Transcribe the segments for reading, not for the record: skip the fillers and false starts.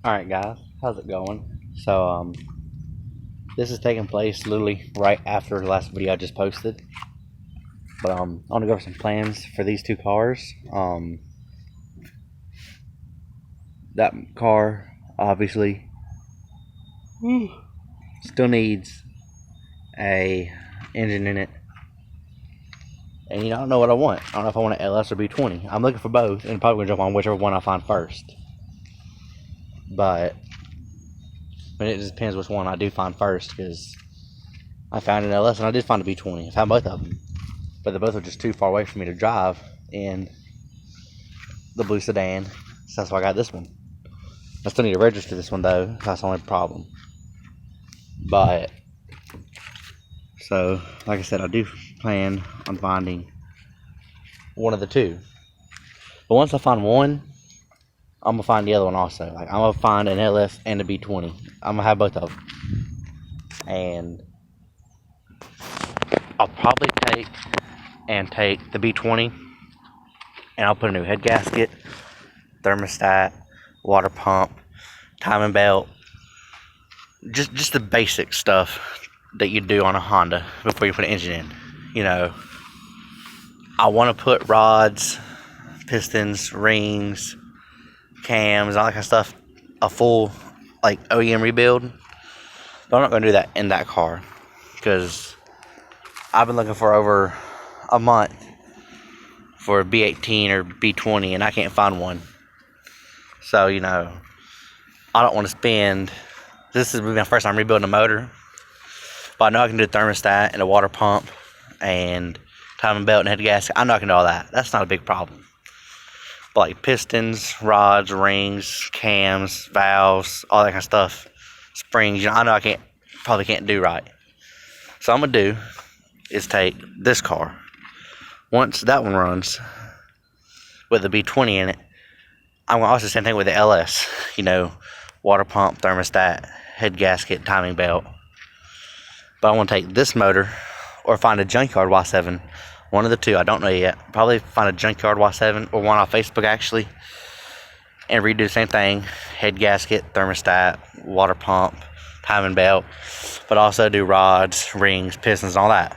Alright guys, how's it going? So this is taking place literally right after the last video I just posted. But I want to go over some plans for these two cars. That car obviously still needs a engine in it. And I don't know what I want. I don't know if I want an LS or B20. I'm looking for both and probably gonna jump on whichever one I find first. But it just depends which one I do find first, because I found an LS and I did find a B20. I found both of them, but they both are just too far away for me to drive in the blue sedan, so that's why I got this one. I still need to register this one though. That's the only problem. But so, like I said, I do plan on finding one of the two. But once I find one, I'm gonna find the other one also. Like, I'm gonna find an LS and a B20. I'm gonna have both of them, and I'll probably take the B20, and I'll put a new head gasket, thermostat, water pump, timing belt, just the basic stuff that you do on a Honda before you put an engine in. I want to put rods, pistons, rings, cams, all that kind of stuff, a full like OEM rebuild. But I'm not going to do that in that car, because I've been looking for over a month for a B18 or B20 and I can't find one. So I don't want to spend. This is my first time rebuilding a motor, but I know I can do a thermostat and a water pump and timing belt and head gasket. I know I can do all that. That's not a big problem. But like pistons, rods, rings, cams, valves, all that kind of stuff, springs, I know probably can't do right. So what I'm gonna do is take this car. Once that one runs with the B20 in it, I'm gonna also do the same thing with the LS. Water pump, thermostat, head gasket, timing belt. But I want to take this motor or find a junkyard Y7. One of the two, I don't know yet. Probably find a junkyard Y7 or one off Facebook actually, and redo the same thing: head gasket, thermostat, water pump, timing belt, but also do rods, rings, pistons, and all that.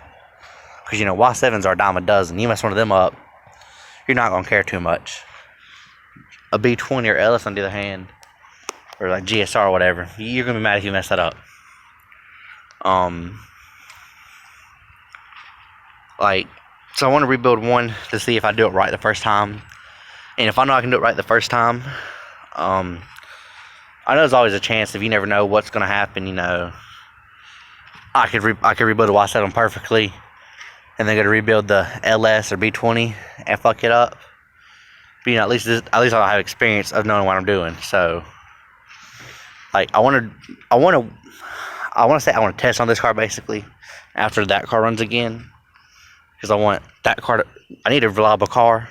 Because Y7s are a dime a dozen. You mess one of them up, you're not gonna care too much. A B20 or LS, on the other hand, or like GSR or whatever, you're gonna be mad if you mess that up. So I want to rebuild one to see if I do it right the first time, and if I know I can do it right the first time, I know there's always a chance, if you never know what's gonna happen. I could rebuild a Y7 perfectly, and then go to rebuild the LS or B20 and fuck it up. But at least I'll have experience of knowing what I'm doing. So, like, I want to test on this car basically after that car runs again, because I want that car I need a reliable car,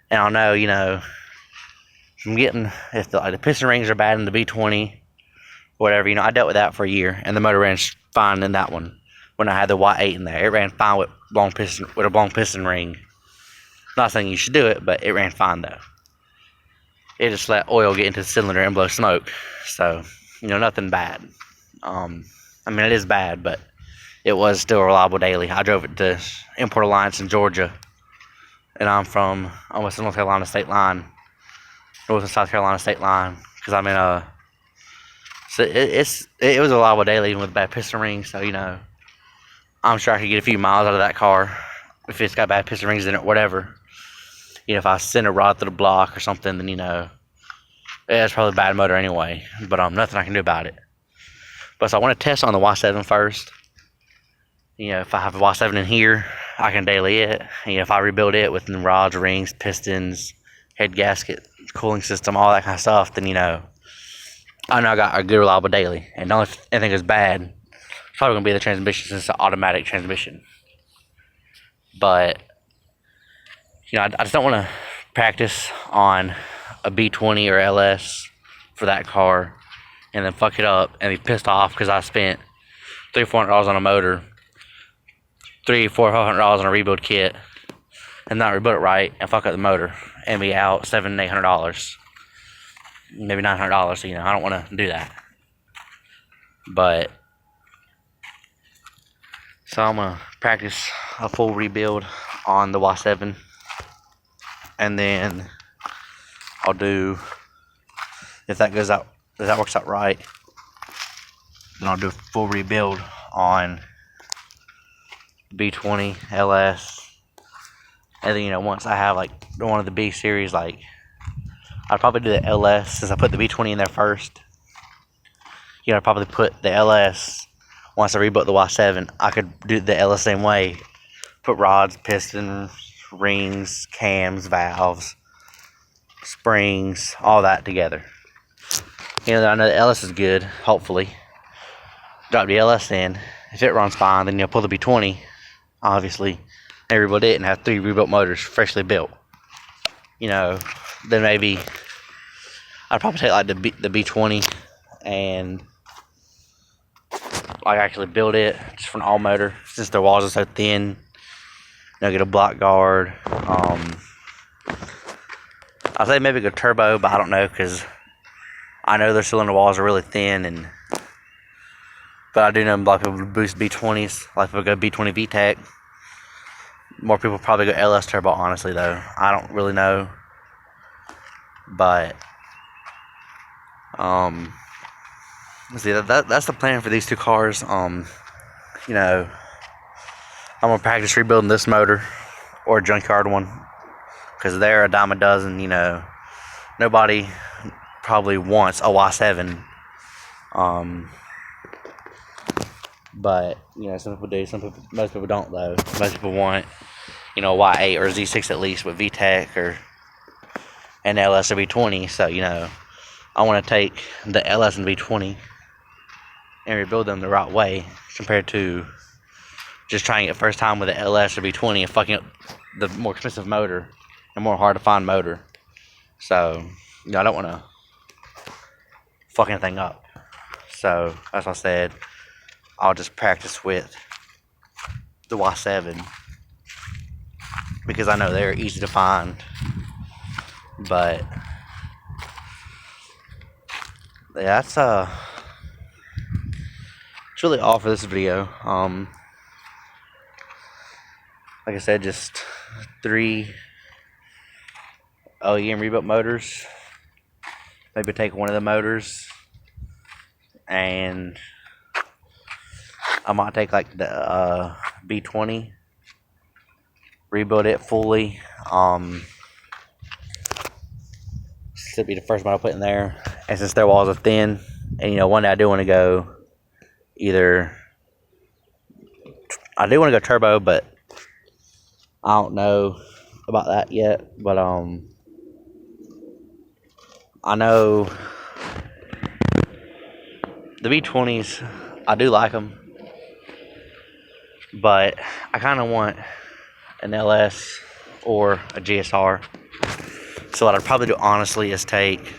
and I'll know, if the piston rings are bad in the B20, whatever. I dealt with that for a year, and the motor ran fine in that one. When I had the Y8 in there, it ran fine with a long piston ring. Not saying you should do it, but it ran fine though. It just let oil get into the cylinder and blow smoke. So, nothing bad. It is bad, but it was still reliable daily. I drove it to Import Alliance in Georgia, and I'm from almost the North and South Carolina state line, because I'm in so it was a reliable daily even with bad piston rings. So I'm sure I could get a few miles out of that car if it's got bad piston rings in it, whatever. If I send a rod through the block or something, then it's probably a bad motor anyway. But nothing I can do about it. But so I want to test on the Y7 first. If I have a Y7 in here, I can daily it. If I rebuild it with rods, rings, pistons, head gasket, cooling system, all that kind of stuff, then I know I got a good reliable daily. And the only thing that's bad, it's probably gonna be the transmission, since it's an automatic transmission. But I just don't want to practice on a B20 or LS for that car and then fuck it up and be pissed off because I spent $300-$400 on a motor, $300-$400 on a rebuild kit, and not rebuild it right and fuck up the motor and be out $700-$800. maybe $900. So, I don't want to do that. But so I'm gonna practice a full rebuild on the Y7, and then I'll do, if that works out right, then I'll do a full rebuild on B20 LS. And then, once I have like one of the B series, like I'd probably do the LS since I put the B20 in there first. I'd probably put the LS once I rebuilt the Y7. I could do the LS same way, put rods, pistons, rings, cams, valves, springs, all that together. I know the LS is good, hopefully. Drop the LS in. If it runs fine, then you'll pull the B20, obviously, and rebuild it and have 3 rebuilt motors freshly built. Then maybe I'd probably take like the B20 and like actually build it just for an all motor, since their walls are so thin. Get a block guard. I'd say maybe go turbo, but I don't know, because I know their cylinder walls are really thin, but I do know a lot of people boost B20s. A lot of people go B20 VTEC. More people probably go LS turbo, honestly, though. I don't really know. But let's see, that's the plan for these 2 cars. I'm gonna practice rebuilding this motor or a junkyard one, because they're a dime a dozen. Nobody probably wants a Y7. But some people do. Most people don't, though. Most people want a Y8 or a Z6 at least with VTEC or an LS or V20. So I want to take the LS and V20 and rebuild them the right way, compared to just trying it first time with the LS or V20 and fucking up the more expensive motor and more hard to find motor. So I don't want to fuck anything up. So as I said, I'll just practice with the Y7, because I know they're easy to find. But yeah, that's it's really all for this video. Like I said, just 3 OEM rebuilt motors. Maybe take one of the motors, and I might take like the B20, rebuild it fully. This would be the first one I put in there, and since their walls are thin, and one day I do want to go turbo, but I don't know about that yet. But I know the V20s, I do like them, but I kind of want an LS or a GSR. So what I'd probably do, honestly, is take,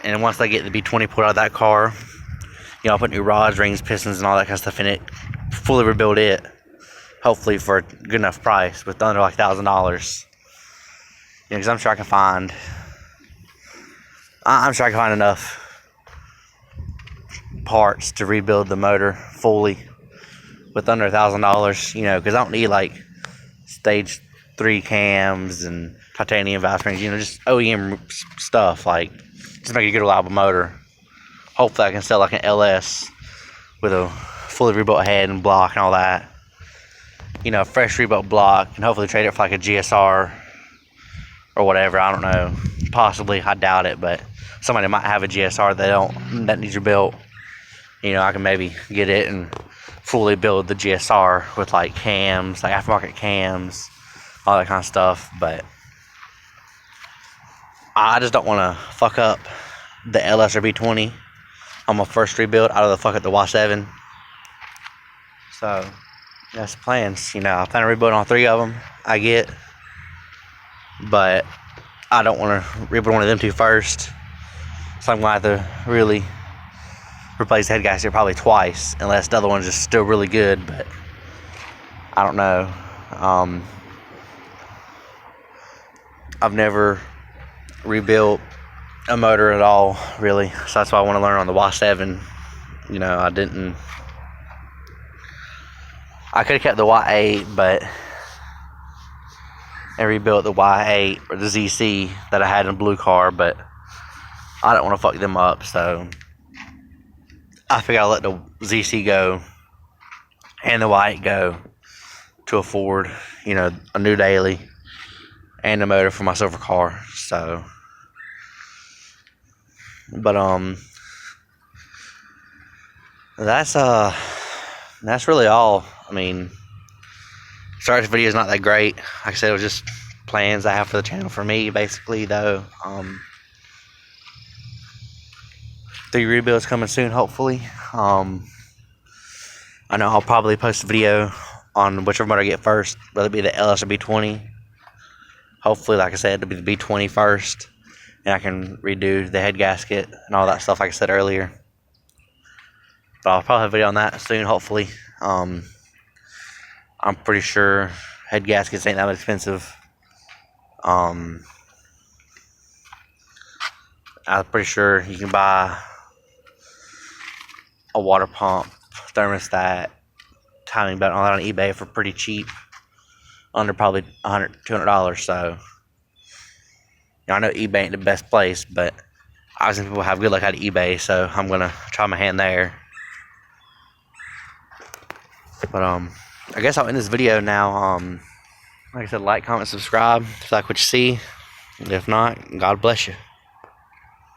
and once I get the B20 pulled out of that car, I'll put new rods, rings, pistons, and all that kind of stuff in it, fully rebuild it, hopefully for a good enough price, with under like $1,000. Because I'm sure I can find enough parts to rebuild the motor fully with under $1,000. Because I don't need like stage 3 cams and titanium valve springs. Just OEM stuff, like just make a good reliable motor. Hopefully I can sell like an LS with a fully rebuilt head and block and all that. Fresh rebuilt block, and hopefully trade it for like a GSR or whatever. I don't know. Possibly, I doubt it, but somebody might have a GSR that needs rebuilt. I can maybe get it and fully build the GSR with like cams, like aftermarket cams, all that kind of stuff. But I just don't want to fuck up the LS or B20 on my first rebuild. I'd rather fuck up the Y7. So that's the plans. I plan on rebuilding all 3 of them I get, but I don't want to rebuild one of them 2 first. So I'm going to have to really replace the head gasket probably twice, unless the other one's just still really good. But I don't know. I've never rebuilt a motor at all, really. So that's why I want to learn on the Y7. You know, I could have kept the Y8, but I rebuilt the Y8 or the ZC that I had in a blue car, but I don't want to fuck them up, so I figured I'll let the ZC go and the Y8 go to afford, you know, a new daily and a motor for my silver car. So, but that's really all. I mean, sorry if the video is not that great. Like I said, it was just plans I have for the channel for me, basically. Though, 3 rebuilds coming soon, hopefully. I know I'll probably post a video on whichever motor I get first, whether it be the LS or B20. Hopefully, like I said, it'll be the B20 first, and I can redo the head gasket and all that stuff, like I said earlier. But I'll probably have a video on that soon, hopefully. I'm pretty sure head gaskets ain't that expensive. I'm pretty sure you can buy a water pump, thermostat, timing belt, and all that on eBay for pretty cheap, under probably $100, $200. So, you know, I know eBay ain't the best place, but I've seen people have good luck at eBay, so I'm gonna try my hand there. But I guess I'll end this video now. Like I said, like, comment, subscribe if you like what you see. If not, God bless you.